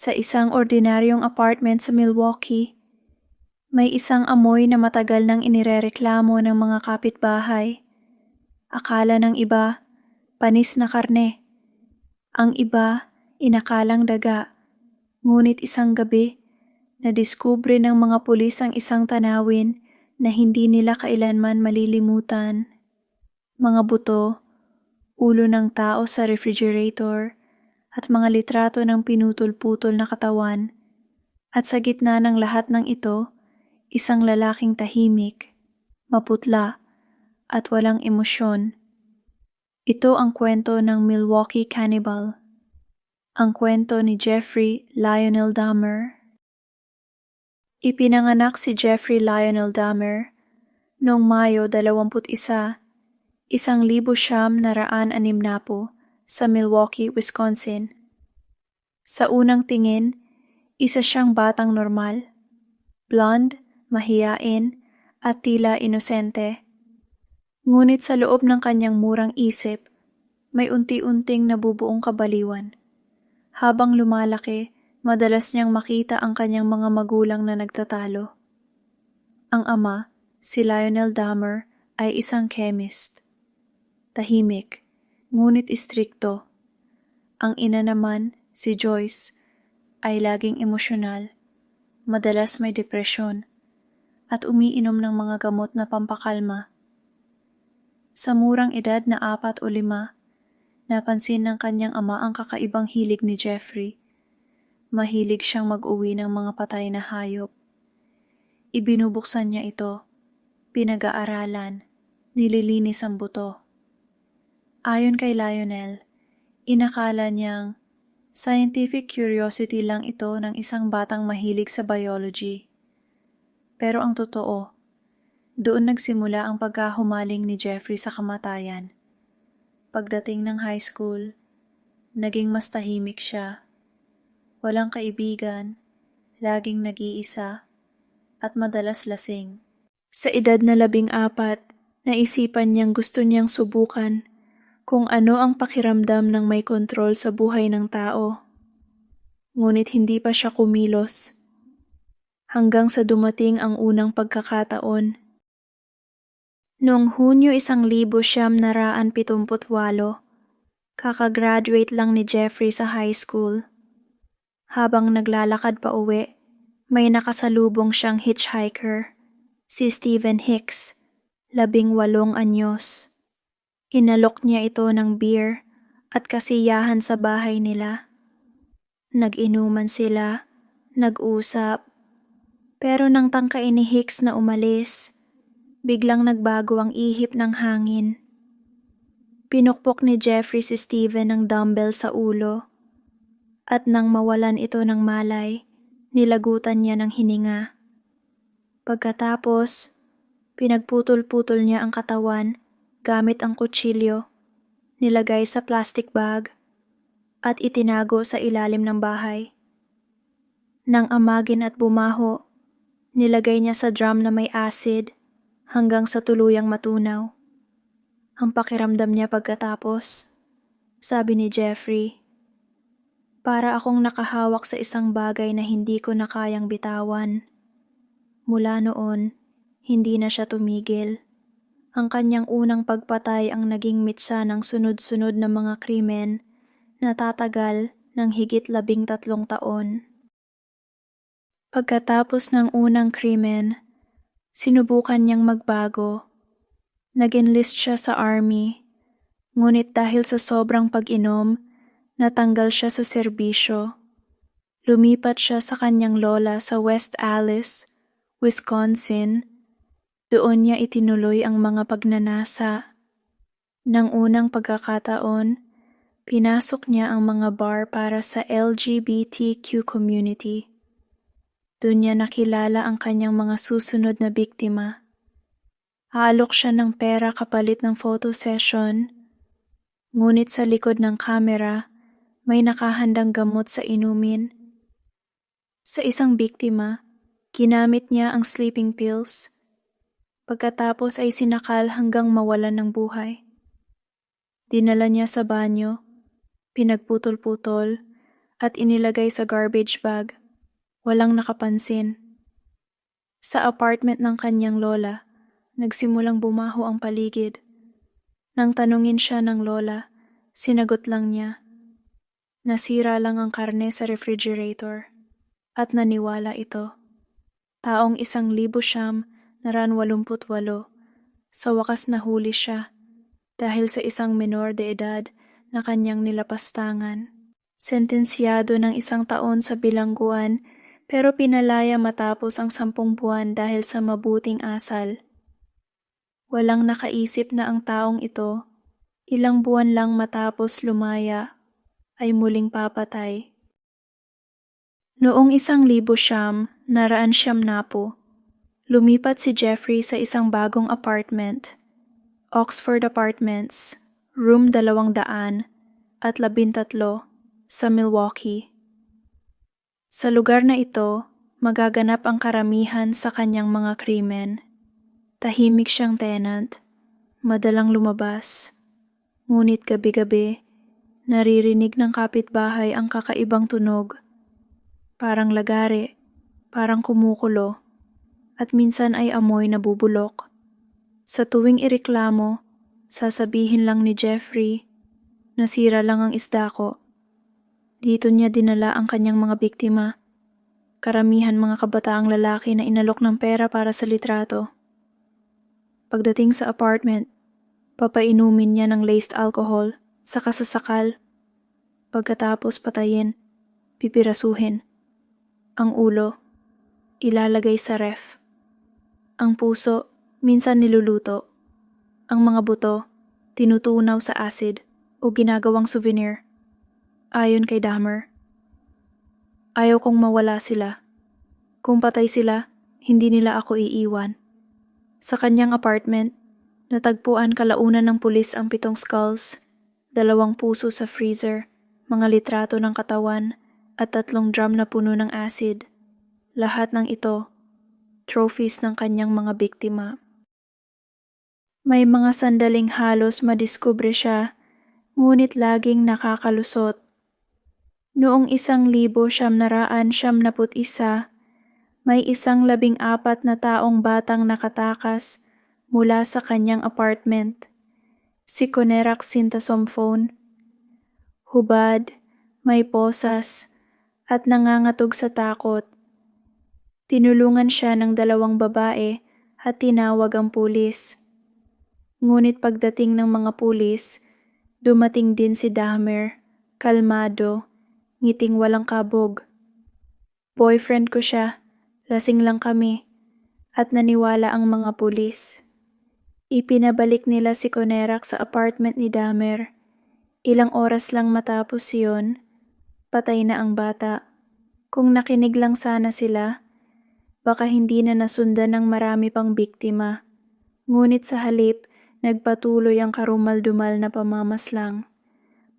Sa isang ordinaryong apartment sa Milwaukee, may isang amoy na matagal nang inirereklamo ng mga kapitbahay. Akala ng iba, panis na karne. Ang iba, inakalang daga. Ngunit isang gabi, nadiskubre ng mga pulis ang isang tanawin na hindi nila kailanman malilimutan. Mga buto, ulo ng tao sa refrigerator, at mga litrato ng pinutol-putol na katawan. At sa gitna ng lahat ng ito, isang lalaking tahimik, maputla, at walang emosyon. Ito ang kwento ng Milwaukee Cannibal. Ang kwento ni Jeffrey Lionel Dahmer. Ipinanganak si Jeffrey Lionel Dahmer noong Mayo 21, 1960 sa Milwaukee, Wisconsin. Sa unang tingin, isa siyang batang normal, blonde, mahiyain, at tila inosente. Ngunit sa loob ng kanyang murang isip, may unti-unting nabubuong kabaliwan. Habang lumalaki, madalas niyang makita ang kanyang mga magulang na nagtatalo. Ang ama, si Lionel Dahmer, ay isang chemist. Tahimik, ngunit istrikto. Ang ina naman, si Joyce, ay laging emosyonal, madalas may depresyon, at umiinom ng mga gamot na pampakalma. Sa murang edad na 4 o 5, napansin ng kanyang ama ang kakaibang hilig ni Jeffrey. Mahilig siyang mag-uwi ng mga patay na hayop. Ibinubuksan niya ito, pinag-aaralan, nililinis ang buto. Ayon kay Lionel, inakala niyang scientific curiosity lang ito ng isang batang mahilig sa biology. Pero ang totoo, doon nagsimula ang pagkahumaling ni Jeffrey sa kamatayan. Pagdating ng high school, naging mas tahimik siya. Walang kaibigan, laging nag-iisa, at madalas lasing. Sa edad na 14, naisipan niyang gusto niyang subukan kung ano ang pakiramdam ng may kontrol sa buhay ng tao. Ngunit hindi pa siya kumilos. Hanggang sa dumating ang unang pagkakataon. Noong Hunyo 1978, kakagraduate lang ni Jeffrey sa high school. Habang naglalakad pa uwi, may nakasalubong siyang hitchhiker, si Stephen Hicks, 18 anyos. Inalok niya ito ng beer at kasiyahan sa bahay nila. Nag-inuman sila, nag-usap, pero nang tangkain ni Hicks na umalis, biglang nagbago ang ihip ng hangin. Pinukpok ni Jeffrey si Stephen ng dumbbell sa ulo, at nang mawalan ito ng malay, nilagutan niya ng hininga. Pagkatapos, pinagputol-putol niya ang katawan gamit ang kutsilyo, nilagay sa plastic bag, at itinago sa ilalim ng bahay. Nang amagin at bumaho, nilagay niya sa drum na may acid hanggang sa tuluyang matunaw. Ang pakiramdam niya pagkatapos, sabi ni Jeffrey, para akong nakahawak sa isang bagay na hindi ko na kayang bitawan. Mula noon, hindi na siya tumigil. Ang kanyang unang pagpatay ang naging mitsa ng sunod-sunod na mga krimen na tatagal ng higit 13 taon. Pagkatapos ng unang krimen, sinubukan niyang magbago. Nag-enlist siya sa army, ngunit dahil sa sobrang pag-inom, natanggal siya sa serbisyo. Lumipat siya sa kanyang lola sa West Allis, Wisconsin. Doon niya itinuloy ang mga pagnanasa. Nang unang pagkakataon, pinasok niya ang mga bar para sa LGBTQ community. Doon niya nakilala ang kanyang mga susunod na biktima. Aalok siya ng pera kapalit ng photo session, ngunit sa likod ng kamera, may nakahandang gamot sa inumin. Sa isang biktima, ginamit niya ang sleeping pills. Pagkatapos ay sinakal hanggang mawalan ng buhay. Dinala niya sa banyo, pinagputol-putol, at inilagay sa garbage bag. Walang nakapansin. Sa apartment ng kanyang lola, nagsimulang bumaho ang paligid. Nang tanungin siya ng lola, sinagot lang niya, nasira lang ang karne sa refrigerator. At naniwala ito. Taong 1988, sa wakas nahuli siya dahil sa isang menor de edad na kanyang nilapastangan. Sentensyado ng 1 taon sa bilangguan pero pinalaya matapos ang 10 buwan dahil sa mabuting asal. Walang nakaisip na ang taong ito, ilang buwan lang matapos lumaya, ay muling papatay. Noong 1990, lumipat si Jeffrey sa isang bagong apartment, Oxford Apartments, room 213, sa Milwaukee. Sa lugar na ito, magaganap ang karamihan sa kanyang mga krimen. Tahimik siyang tenant, madalang lumabas, ngunit gabi-gabi, naririnig ng kapitbahay ang kakaibang tunog. Parang lagare, parang kumukulo, at minsan ay amoy na bubulok. Sa tuwing ireklamo, sasabihin lang ni Jeffrey, nasira lang ang isda ko. Dito niya dinala ang kanyang mga biktima, karamihan mga kabataang lalaki na inalok ng pera para sa litrato. Pagdating sa apartment, papainumin niya ng laced alcohol sa kasasakal. Pagkatapos patayin, pipirasuhin. Ang ulo, ilalagay sa ref. Ang puso, minsan niluluto. Ang mga buto, tinutunaw sa acid o ginagawang souvenir. Ayon kay Dahmer, ayaw kong mawala sila. Kung patay sila, hindi nila ako iiwan. Sa kanyang apartment, natagpuan kalaunan ng pulis ang 7 skulls, 2 puso sa freezer, mga litrato ng katawan, at 3 drum na puno ng acid. Lahat ng ito, trophies ng kanyang mga biktima. May mga sandaling halos madiskubre siya, ngunit laging nakakalusot. Noong 1971, may 14 na taong batang nakatakas mula sa kanyang apartment. Si Conerak Sintasomphone, hubad, may posas, at nangangatog sa takot. Tinulungan siya ng 2 babae at tinawag ang pulis. Ngunit pagdating ng mga pulis, dumating din si Dahmer, kalmado, ngiting walang kabog. Boyfriend ko siya, lasing lang kami, at naniwala ang mga pulis. Ipinabalik nila si Conerak sa apartment ni Dahmer. Ilang oras lang matapos yun, patay na ang bata. Kung nakinig lang sana sila, baka hindi na nasundan ng marami pang biktima. Ngunit sa halip, nagpatuloy ang karumal-dumal na pamamaslang.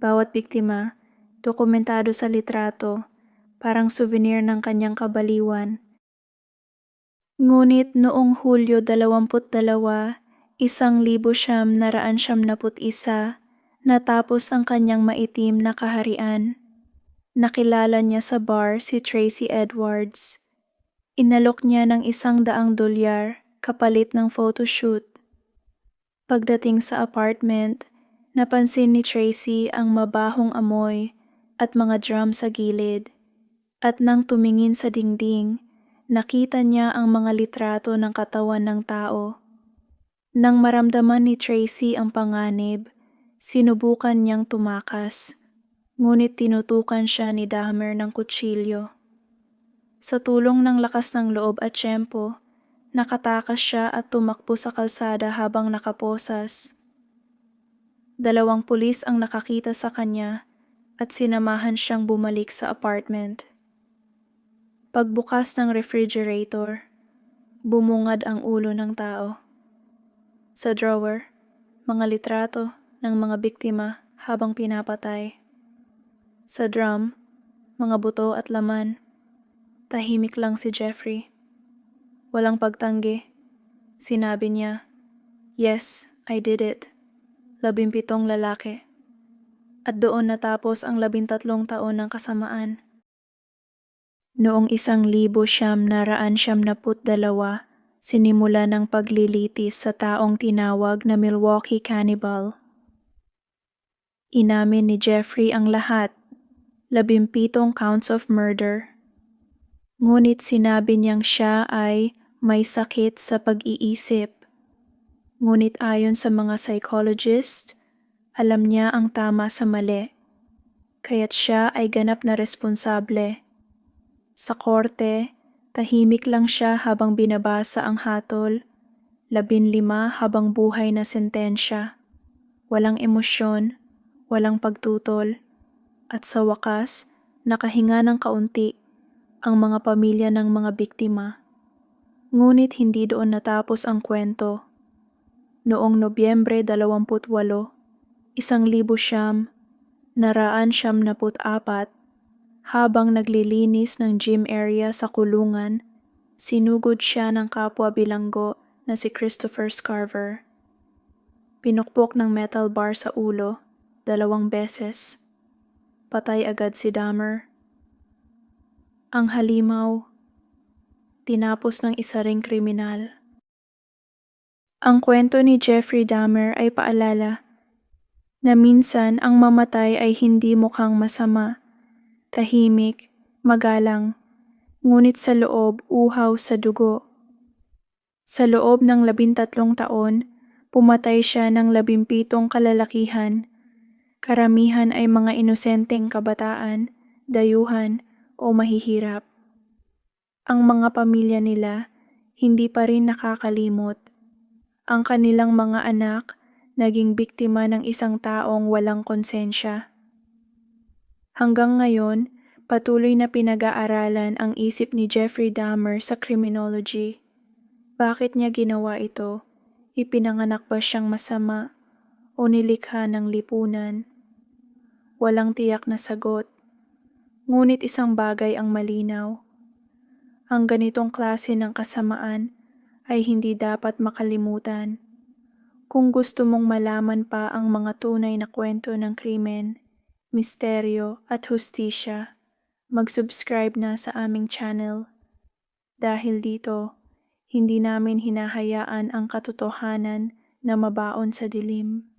Bawat biktima, dokumentado sa litrato, parang souvenir ng kanyang kabaliwan. Ngunit noong Hulyo 22, 1971, natapos ang kanyang maitim na kaharian. Nakilala niya sa bar si Tracy Edwards. Inalok niya ng $100 kapalit ng photoshoot. Pagdating sa apartment, napansin ni Tracy ang mabahong amoy at mga drum sa gilid. At nang tumingin sa dingding, nakita niya ang mga litrato ng katawan ng tao. Nang maramdaman ni Tracy ang panganib, sinubukan niyang tumakas. Ngunit tinutukan siya ni Dahmer ng kutsilyo. Sa tulong ng lakas ng loob at tiyempo, nakatakas siya at tumakbo sa kalsada habang nakaposas. 2 pulis ang nakakita sa kanya at sinamahan siyang bumalik sa apartment. Pagbukas ng refrigerator, bumungad ang ulo ng tao. Sa drawer, mga litrato ng mga biktima habang pinapatay. Sa drum, mga buto at laman. Tahimik lang si Jeffrey. Walang pagtanggi. Sinabi niya, "Yes, I did it." 17 lalaki. at doon natapos ang 13 taon ng kasamaan. Noong 1992, sinimula ng paglilitis sa taong tinawag na Milwaukee Cannibal. Inamin ni Jeffrey ang lahat, 17 counts of murder. Ngunit sinabi niyang siya ay may sakit sa pag-iisip. Ngunit ayon sa mga psychologist, alam niya ang tama sa mali, kaya't siya ay ganap na responsable. Sa korte, tahimik lang siya habang binabasa ang hatol, 15 habang buhay na sentensya. Walang emosyon, walang pagtutol, at sa wakas, nakahinga ng kaunti ang mga pamilya ng mga biktima. Ngunit hindi doon natapos ang kwento. Noong Nobyembre 28, 1994, habang naglilinis ng gym area sa kulungan, sinugod siya ng kapwa bilanggo na si Christopher Scarver. Pinukpok ng metal bar sa ulo, 2 beses. Patay agad si Dahmer. Ang halimaw, tinapos ng isa ring kriminal. Ang kwento ni Jeffrey Dahmer ay paalala na minsan ang mamatay ay hindi mukhang masama, tahimik, magalang, ngunit sa loob uhaw sa dugo. Sa loob ng 13 taon, pumatay siya ng 17 kalalakihan. Karamihan ay mga inosenteng kabataan, dayuhan o mahihirap. Ang mga pamilya nila hindi pa rin nakakalimot. Ang kanilang mga anak naging biktima ng isang taong walang konsensya. Hanggang ngayon, patuloy na pinag-aaralan ang isip ni Jeffrey Dahmer sa criminology. Bakit niya ginawa ito? Ipinanganak ba siyang masama o nilikha ng lipunan? Walang tiyak na sagot. Ngunit isang bagay ang malinaw. Ang ganitong klase ng kasamaan ay hindi dapat makalimutan. Kung gusto mong malaman pa ang mga tunay na kwento ng krimen, misteryo at hustisya, mag-subscribe na sa aming channel. Dahil dito, hindi namin hinahayaan ang katotohanan na mabaon sa dilim.